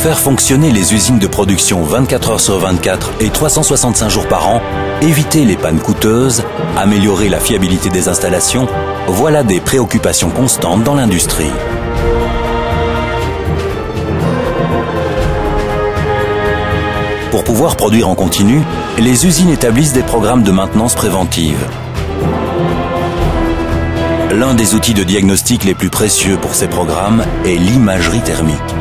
faire fonctionner les usines de production 24 heures sur 24 et 365 jours par an, éviter les pannes coûteuses, améliorer la fiabilité des installations, voilà des préoccupations constantes dans l'industrie. Pour pouvoir produire en continu, les usines établissent des programmes de maintenance préventive. L'un des outils de diagnostic les plus précieux pour ces programmes est l'imagerie thermique.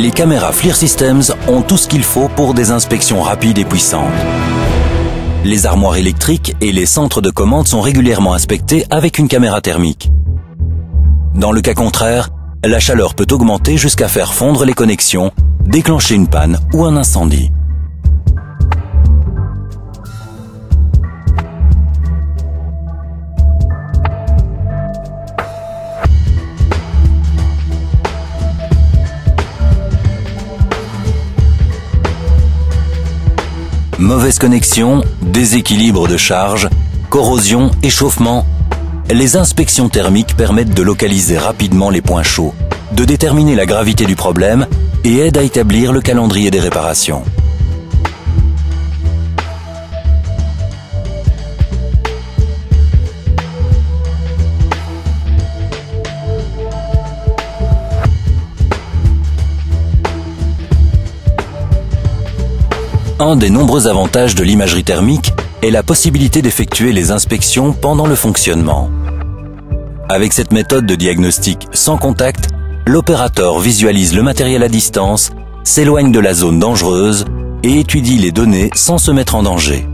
Les caméras FLIR Systems ont tout ce qu'il faut pour des inspections rapides et puissantes. Les armoires électriques et les centres de commande sont régulièrement inspectés avec une caméra thermique. Dans le cas contraire, la chaleur peut augmenter jusqu'à faire fondre les connexions, déclencher une panne ou un incendie. Mauvaise connexion, déséquilibre de charge, corrosion, échauffement. Les inspections thermiques permettent de localiser rapidement les points chauds, de déterminer la gravité du problème et aident à établir le calendrier des réparations. Un des nombreux avantages de l'imagerie thermique est la possibilité d'effectuer les inspections pendant le fonctionnement. Avec cette méthode de diagnostic sans contact, l'opérateur visualise le matériel à distance, s'éloigne de la zone dangereuse et étudie les données sans se mettre en danger.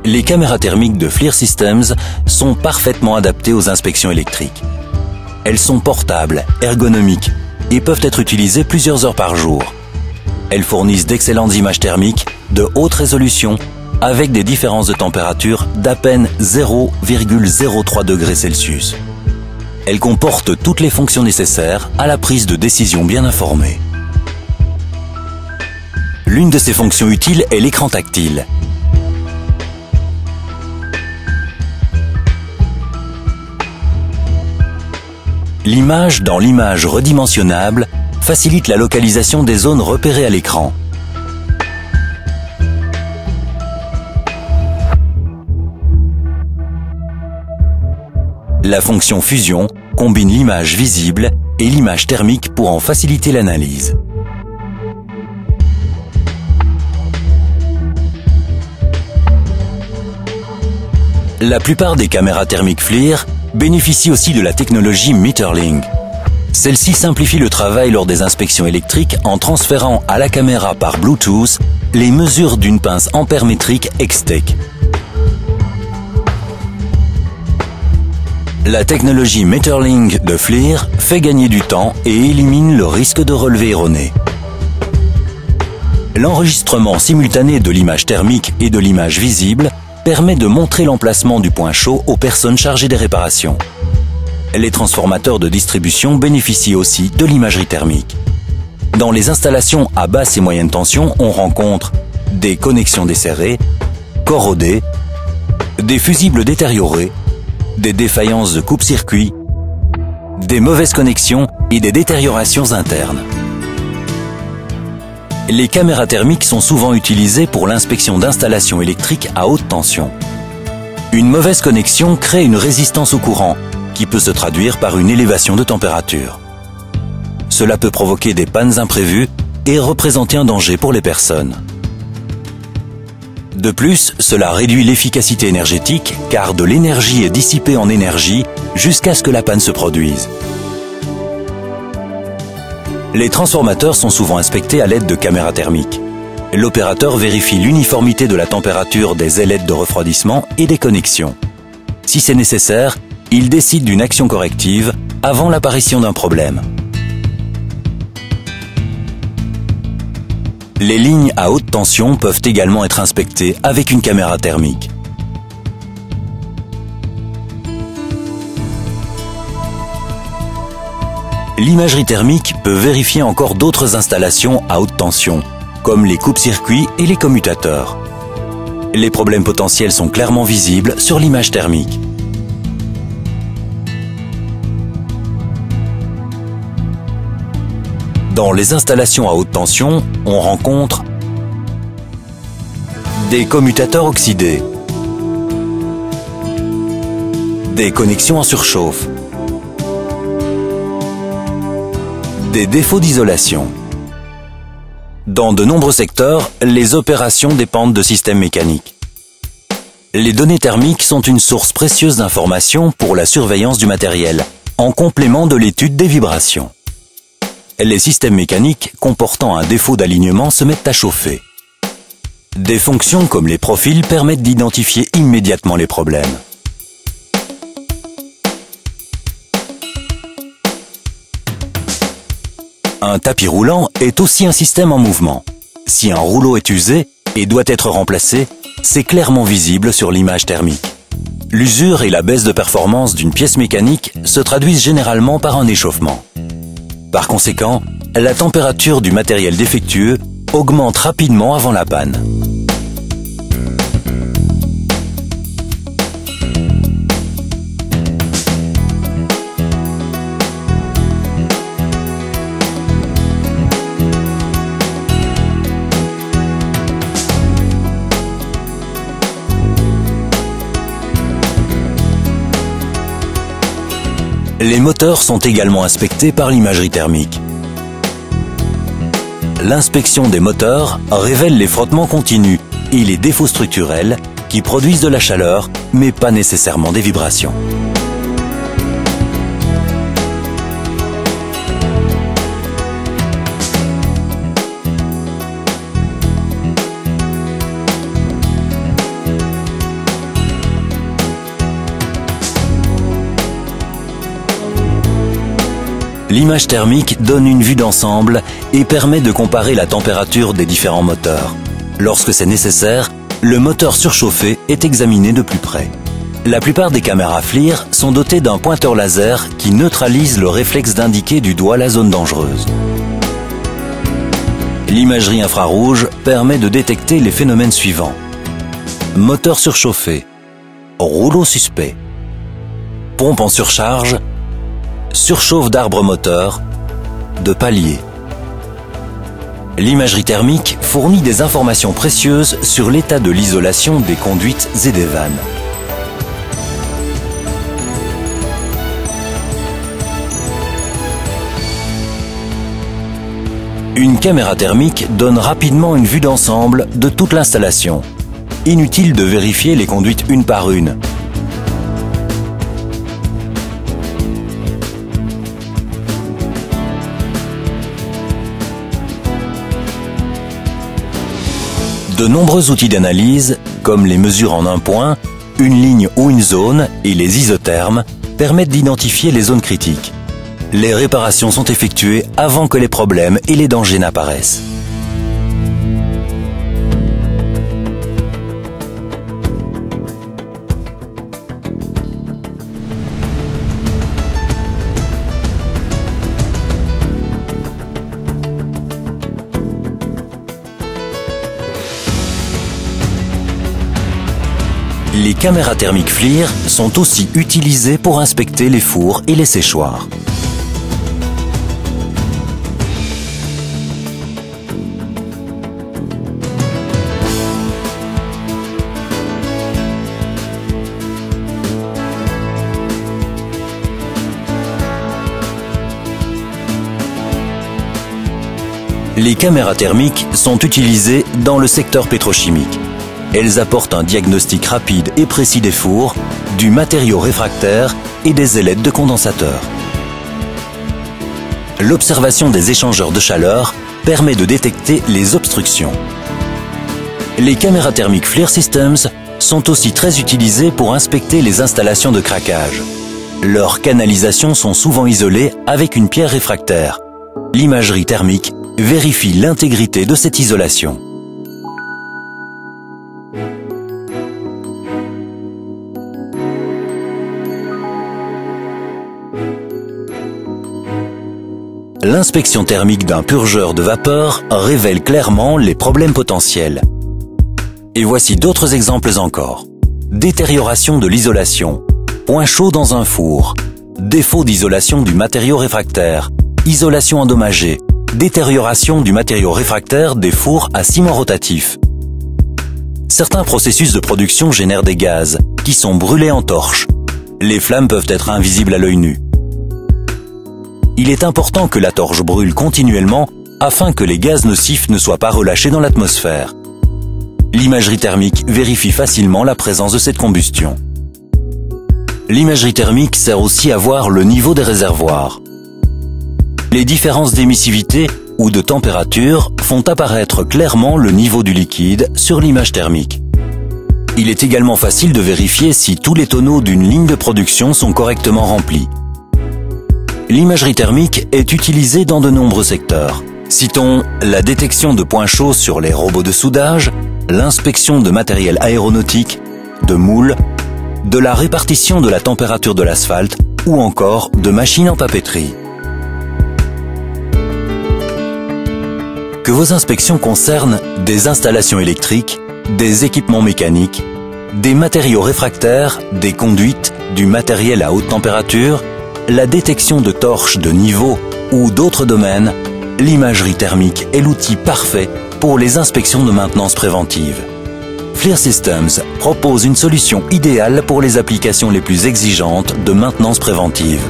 Les caméras thermiques de FLIR Systems sont parfaitement adaptées aux inspections électriques. Elles sont portables, ergonomiques et peuvent être utilisées plusieurs heures par jour. Elles fournissent d'excellentes images thermiques de haute résolution avec des différences de température d'à peine 0,03 degrés Celsius. Elles comportent toutes les fonctions nécessaires à la prise de décision bien informée. L'une de ces fonctions utiles est l'écran tactile. L'image dans l'image redimensionnable facilite la localisation des zones repérées à l'écran. La fonction fusion combine l'image visible et l'image thermique pour en faciliter l'analyse. La plupart des caméras thermiques FLIR bénéficient aussi de la technologie Meterlink. Celle-ci simplifie le travail lors des inspections électriques en transférant à la caméra par Bluetooth les mesures d'une pince ampère-métrique X-Tech. La technologie Meterlink de FLIR fait gagner du temps et élimine le risque de relevé erroné. L'enregistrement simultané de l'image thermique et de l'image visible permet de montrer l'emplacement du point chaud aux personnes chargées des réparations. Les transformateurs de distribution bénéficient aussi de l'imagerie thermique. Dans les installations à basse et moyenne tension, on rencontre des connexions desserrées, corrodées, des fusibles détériorés, des défaillances de coupe-circuit, des mauvaises connexions et des détériorations internes. Les caméras thermiques sont souvent utilisées pour l'inspection d'installations électriques à haute tension. Une mauvaise connexion crée une résistance au courant, qui peut se traduire par une élévation de température. Cela peut provoquer des pannes imprévues et représenter un danger pour les personnes. De plus, cela réduit l'efficacité énergétique car de l'énergie est dissipée en énergie jusqu'à ce que la panne se produise. Les transformateurs sont souvent inspectés à l'aide de caméras thermiques. L'opérateur vérifie l'uniformité de la température des ailettes de refroidissement et des connexions. Si c'est nécessaire, il décide d'une action corrective avant l'apparition d'un problème. Les lignes à haute tension peuvent également être inspectées avec une caméra thermique. L'imagerie thermique peut vérifier encore d'autres installations à haute tension, comme les coupes-circuits et les commutateurs. Les problèmes potentiels sont clairement visibles sur l'image thermique. Dans les installations à haute tension, on rencontre des commutateurs oxydés, des connexions en surchauffe, des défauts d'isolation. Dans de nombreux secteurs, les opérations dépendent de systèmes mécaniques. Les données thermiques sont une source précieuse d'informations pour la surveillance du matériel, en complément de l'étude des vibrations. Les systèmes mécaniques comportant un défaut d'alignement se mettent à chauffer. Des fonctions comme les profils permettent d'identifier immédiatement les problèmes. Un tapis roulant est aussi un système en mouvement. Si un rouleau est usé et doit être remplacé, c'est clairement visible sur l'image thermique. L'usure et la baisse de performance d'une pièce mécanique se traduisent généralement par un échauffement. Par conséquent, la température du matériel défectueux augmente rapidement avant la panne. Les moteurs sont également inspectés par l'imagerie thermique. L'inspection des moteurs révèle les frottements continus et les défauts structurels qui produisent de la chaleur, mais pas nécessairement des vibrations. L'image thermique donne une vue d'ensemble et permet de comparer la température des différents moteurs. Lorsque c'est nécessaire, le moteur surchauffé est examiné de plus près. La plupart des caméras FLIR sont dotées d'un pointeur laser qui neutralise le réflexe d'indiquer du doigt la zone dangereuse. L'imagerie infrarouge permet de détecter les phénomènes suivants. Moteur surchauffé, rouleau suspect, pompe en surcharge, surchauffe d'arbre moteur, de palier. L'imagerie thermique fournit des informations précieuses sur l'état de l'isolation des conduites et des vannes. Une caméra thermique donne rapidement une vue d'ensemble de toute l'installation. Inutile de vérifier les conduites une par une. De nombreux outils d'analyse, comme les mesures en un point, une ligne ou une zone et les isothermes, permettent d'identifier les zones critiques. Les réparations sont effectuées avant que les problèmes et les dangers n'apparaissent. Les caméras thermiques FLIR sont aussi utilisées pour inspecter les fours et les séchoirs. Les caméras thermiques sont utilisées dans le secteur pétrochimique. Elles apportent un diagnostic rapide et précis des fours, du matériau réfractaire et des ailettes de condensateur. L'observation des échangeurs de chaleur permet de détecter les obstructions. Les caméras thermiques FLIR Systems sont aussi très utilisées pour inspecter les installations de craquage. Leurs canalisations sont souvent isolées avec une pierre réfractaire. L'imagerie thermique vérifie l'intégrité de cette isolation. l'inspection thermique d'un purgeur de vapeur révèle clairement les problèmes potentiels. Et voici d'autres exemples encore. Détérioration de l'isolation, point chaud dans un four, défaut d'isolation du matériau réfractaire, isolation endommagée, détérioration du matériau réfractaire des fours à ciment rotatif. Certains processus de production génèrent des gaz qui sont brûlés en torche. Les flammes peuvent être invisibles à l'œil nu. Il est important que la torche brûle continuellement afin que les gaz nocifs ne soient pas relâchés dans l'atmosphère. L'imagerie thermique vérifie facilement la présence de cette combustion. L'imagerie thermique sert aussi à voir le niveau des réservoirs. Les différences d'émissivité ou de température font apparaître clairement le niveau du liquide sur l'image thermique. Il est également facile de vérifier si tous les tonneaux d'une ligne de production sont correctement remplis. L'imagerie thermique est utilisée dans de nombreux secteurs. Citons la détection de points chauds sur les robots de soudage, l'inspection de matériel aéronautique, de moules, de la répartition de la température de l'asphalte ou encore de machines en papeterie. Que vos inspections concernent des installations électriques, des équipements mécaniques, des matériaux réfractaires, des conduites, du matériel à haute température, la détection de torches de niveau ou d'autres domaines, l'imagerie thermique est l'outil parfait pour les inspections de maintenance préventive. FLIR Systems propose une solution idéale pour les applications les plus exigeantes de maintenance préventive.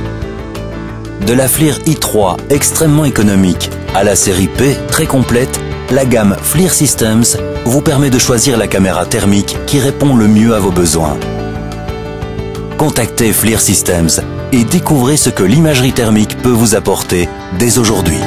De la FLIR i3 extrêmement économique à la série P très complète, la gamme FLIR Systems vous permet de choisir la caméra thermique qui répond le mieux à vos besoins. Contactez FLIR Systems et découvrez ce que l'imagerie thermique peut vous apporter dès aujourd'hui.